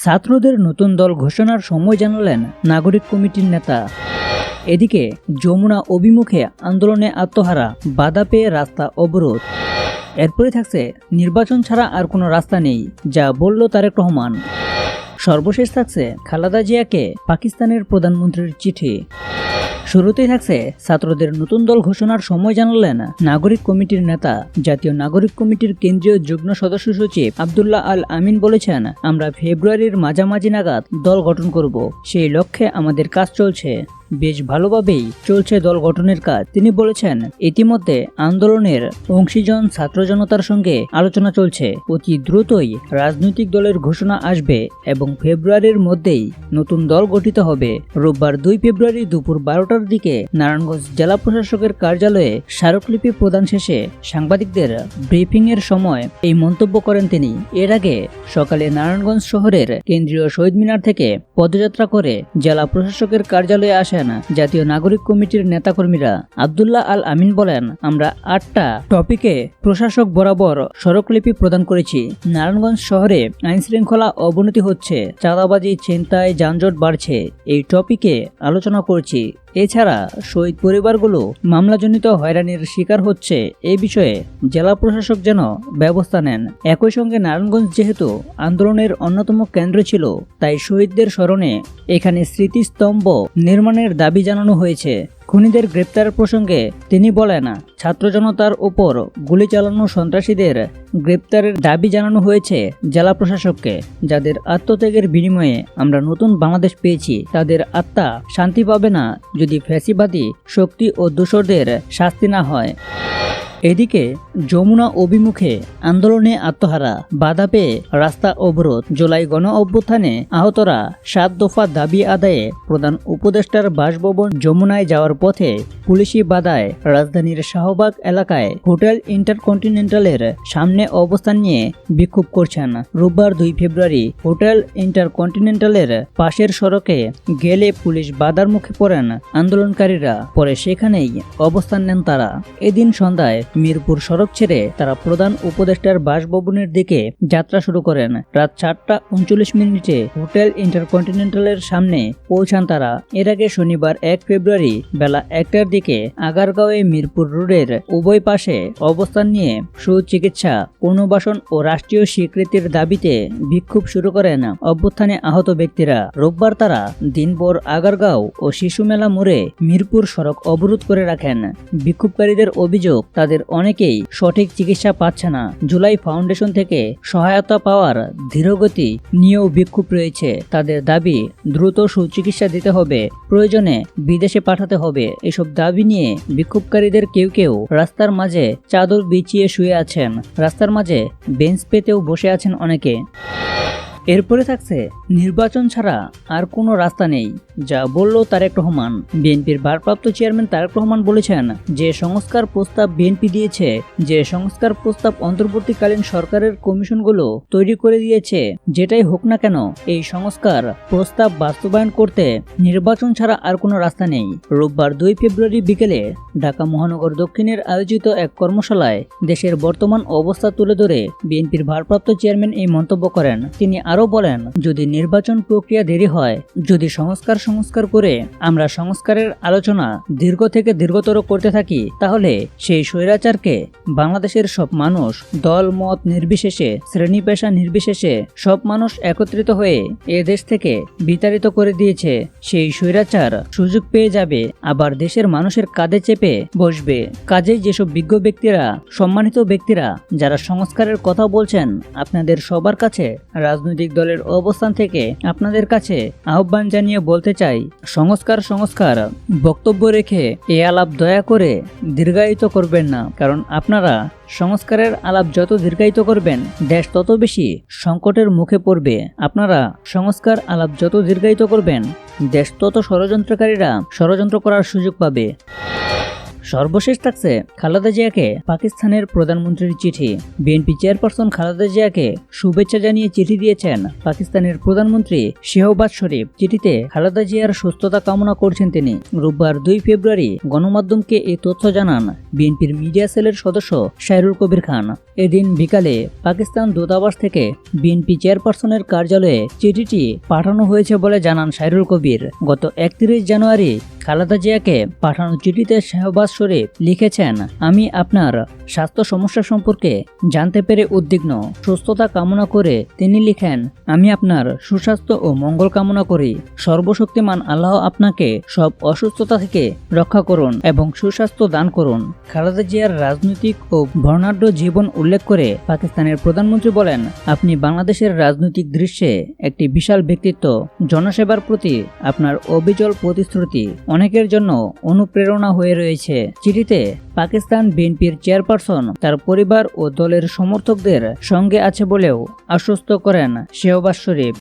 ছাত্রদের নতুন দল ঘোষণার সময় জানালেন নাগরিক কমিটির নেতা। এদিকে যমুনা অভিমুখে আন্দোলনে আত্মহারা, বাধা পেয়ে রাস্তা অবরোধ। এরপরে থাকছে নির্বাচন ছাড়া আর কোনো রাস্তা নেই, যা বলল তারেক রহমান। সর্বশেষ থাকছে খালেদা জিয়াকে পাকিস্তানের প্রধানমন্ত্রীর চিঠি। শুরুতেই থাকছে ছাত্রদের নতুন দল ঘোষণার সময় জানালেন নাগরিক কমিটির নেতা। জাতীয় নাগরিক কমিটির কেন্দ্রীয় যুগ্ম সদস্য সচিব আব্দুল্লাহ আল আমিন বলেছেন, আমরা ফেব্রুয়ারির মাঝামাঝি নাগাদ দল গঠন করব। সেই লক্ষ্যে আমাদের কাজ চলছে, বেশ ভালোভাবেই চলছে দল গঠনের কাজ। তিনি বলেছেন, ইতিমধ্যে আন্দোলনের অংশীজন ছাত্র জনতার সঙ্গে আলোচনা চলছে। অতি দ্রুতই রাজনৈতিক দলের ঘোষণা আসবে এবং ফেব্রুয়ারির মধ্যেই নতুন দল গঠিত হবে। রোববার 2 ফেব্রুয়ারি দুপুর 12টার দিকে নারায়ণগঞ্জ জেলা প্রশাসকের কার্যালয়ে স্মারকলিপি প্রদান শেষে সাংবাদিকদের ব্রিফিং এর সময় এই মন্তব্য করেন তিনি। এর আগে সকালে নারায়ণগঞ্জ শহরের কেন্দ্রীয় শহীদ মিনার থেকে পদযাত্রা করে জেলা প্রশাসকের কার্যালয়ে আসেন জাতীয় নাগরিক কমিটির নেতাকর্মীরা। আব্দুল্লাহ আল আমিন বলেন, আমরা 8টা টপিকে প্রশাসক বরাবর স্মারকলিপি প্রদান করেছি। নারায়ণগঞ্জ শহরে আইন শৃঙ্খলা অবনতি হচ্ছে, চাঁদাবাজি, ছিনতাই, যানজট বাড়ছে, এই টপিকে আলোচনা করছি। এছাড়া শহীদ পরিবারগুলো মামলাজনিত হয়রানির শিকার হচ্ছে, এই বিষয়ে জেলা প্রশাসক যেন ব্যবস্থা নেন। একই সঙ্গে নারায়ণগঞ্জ যেহেতু আন্দোলনের অন্যতম কেন্দ্র ছিল, তাই শহীদদের স্মরণে এখানে স্মৃতিস্তম্ভ নির্মাণের দাবি জানানো হয়েছে। খুনিদের গ্রেপ্তার প্রসঙ্গে তিনি বলেন, ছাত্র জনতার ওপর গুলি চালানো সন্ত্রাসীদের গ্রেপ্তারের দাবি জানানো হয়েছে জেলা প্রশাসককে। যাদের আত্মত্যাগের বিনিময়ে আমরা নতুন বাংলাদেশ পেয়েছি, তাদের আত্মা শান্তি পাবে না যদি ফ্যাসিবাদী শক্তি ও দোসরদের শাস্তি না হয়। এদিকে যমুনা অভিমুখে আন্দোলনে আত্মহারা, বাধা পেয়ে রাস্তা অবরোধ। জুলাই গণ অভ্যুত্থানে আহতরা 7 দফা দাবি আদায়ে প্রধান উপদেষ্টার বাসভবন যমুনায় যাওয়ার পথে পুলিশি বাধায় রাজধানীর শাহবাগ এলাকায় হোটেল ইন্টারকন্টিনেন্টালের সামনে অবস্থান নিয়ে বিক্ষোভ করছেন। রোববার 2 ফেব্রুয়ারি হোটেল ইন্টারকন্টিনেন্টালের পাশের সড়কে গেলে পুলিশ বাধার মুখে পড়েন আন্দোলনকারীরা। পরে সেখানেই অবস্থান নেন তারা। এদিন সন্ধ্যায় মিরপুর সড়ক ছেড়ে তারা প্রধান উপদেষ্টার বাসভবনের দিকে যাত্রা শুরু করেন। রাত 4টা 39 হোটেল ইন্টারকন্টিনেন্টালের সামনে পৌঁছান তারা। এর আগে শনিবার 1 ফেব্রুয়ারি বেলা 1টার দিকে আগারগাঁওয়ে মিরপুর রোডের উভয় পাশে অবস্থান নিয়ে সুচিকিৎসা, পুনর্বাসন ও রাষ্ট্রীয় স্বীকৃতির দাবিতে বিক্ষোভ শুরু করেন অভ্যুত্থানে আহত ব্যক্তিরা। রোববার তারা দিনভর আগারগাঁও ও শিশু মেলা মোড়ে মিরপুর সড়ক অবরোধ করে রাখেন। বিক্ষোভকারীদের অভিযোগ, তাদের অনেকেই সঠিক চিকিৎসা পাচ্ছে না। জুলাই ফাউন্ডেশন থেকে সহায়তা পাওয়ার ধীরগতি নিয়েও বিক্ষোভ রয়েছে। তাদের দাবি, দ্রুত সুচিকিৎসা দিতে হবে, প্রয়োজনে বিদেশে পাঠাতে হবে। এসব দাবি নিয়ে বিক্ষোভকারীদের কেউ কেউ রাস্তার মাঝে চাদর বিছিয়ে শুয়ে আছেন, রাস্তার মাঝে বেঞ্চ পেতেও বসে আছেন অনেকে। এরপরে থাকছে নির্বাচন ছাড়া আর কোনো রাস্তা নেই, যা বলল তারেক রহমান। বিএনপির ভারপ্রাপ্ত চেয়ারম্যান তারেক রহমান বলেছেন, যে সংস্কার প্রস্তাব বিএনপি দিয়েছে, যে সংস্কার প্রস্তাব অন্তর্বর্তীকালীন সরকারের কমিশনগুলো তৈরি করে দিয়েছে, যেটাই হোক না কেন, এই সংস্কার প্রস্তাব বাস্তবায়ন করতে নির্বাচন ছাড়া আর কোনো রাস্তা নেই। রোববার 2 ফেব্রুয়ারি বিকেলে ঢাকা মহানগর দক্ষিণের আয়োজিত এক কর্মশালায় দেশের বর্তমান অবস্থা তুলে ধরে বিএনপির ভারপ্রাপ্ত চেয়ারম্যান এই মন্তব্য করেন। তিনি আরও বলেন, যদি নির্বাচন প্রক্রিয়া দেরি হয়, যদি সংস্কার করে আমরা সংস্কারের আলোচনা দীর্ঘ থেকে দীর্ঘতর করতে থাকি, তাহলে সেই স্বৈরাচারকে বাংলাদেশের সব মানুষ, দল মত নির্বিশেষে, শ্রেণী পেশা নির্বিশেষে সব মানুষ একত্রিত হয়ে এ দেশ থেকে বিতাড়িত করে দিয়েছে। সেই স্বৈরাচার সুযোগ পেয়ে যাবে, আবার দেশের মানুষের কাঁধে চেপে বসবে। কাজেই যেসব বিজ্ঞ ব্যক্তিরা, সম্মানিত ব্যক্তিরা যারা সংস্কারের কথা বলছেন, আপনাদের সবার কাছে, রাজনৈতিক দলের অবস্থান থেকে আপনাদের কাছে আহ্বান জানিয়ে বলতে চাই, সংস্কার বক্তব্য রেখে এ আলাপ দয়া করে দীর্ঘায়িত করবেন না। কারণ আপনারা সংস্কারের আলাপ যত দীর্ঘায়িত করবেন, দেশ তত বেশি সংকটের মুখে পড়বে। আপনারা সংস্কার আলাপ যত দীর্ঘায়িত করবেন, দেশ তত ষড়যন্ত্রকারীরা ষড়যন্ত্র করার সুযোগ পাবে। সর্বশেষ থাকছে খালেদা জিয়াকে পাকিস্তানের প্রধানমন্ত্রীর চিঠি। বিএনপি চেয়ারপারসন খালেদা জিয়াকে শুভেচ্ছা জানিয়ে চিঠি দিয়েছেন পাকিস্তানের প্রধানমন্ত্রী শেহবাজ শরীফ। চিঠিতে খালেদা জিয়ার সুস্থতা কামনা করছেন তিনি। রোববার 2 ফেব্রুয়ারি গণমাধ্যমকে এই তথ্য জানান বিএনপির মিডিয়া সেলের সদস্য সাইরুল কবির খান। এদিন বিকালে পাকিস্তান দূতাবাস থেকে বিএনপি চেয়ারপারসনের কার্যালয়ে চিঠিটি পাঠানো হয়েছে বলে জানান সাইরুল কবির। গত 31 জানুয়ারি খালেদা জিয়াকে পাঠানো চিঠিতে শাহবাজ শরীফ লিখেছেন, আমি আপনার স্বাস্থ্য সমস্যা সম্পর্কে জানতে পেরে উদ্বিগ্ন। সুস্থতা কামনা করে তিনি লিখেন, আমি আপনার সুস্বাস্থ্য ও মঙ্গল কামনা করি। সর্বশক্তিমান আল্লাহ আপনাকে সব অসুস্থতা থেকে রক্ষা করুন এবং সুস্বাস্থ্য দান করুন। খালেদা জিয়ার রাজনৈতিক ও বর্ণাঢ্য জীবন উল্লেখ করে পাকিস্তানের প্রধানমন্ত্রী বলেন, আপনি বাংলাদেশের রাজনৈতিক দৃশ্যে একটি বিশাল ব্যক্তিত্ব। জনসেবার প্রতি আপনার অবিচল প্রতিশ্রুতি অনেকের জন্য অনুপ্রেরণা হয়ে রয়েছে। চিঠিতে পাকিস্তান বিএনপির চেয়ারপারসন তার পরিবার ও দলের সমর্থকদের সঙ্গে আছে বলেও আশ্বস্ত করেন শেহবাজ শরীফ।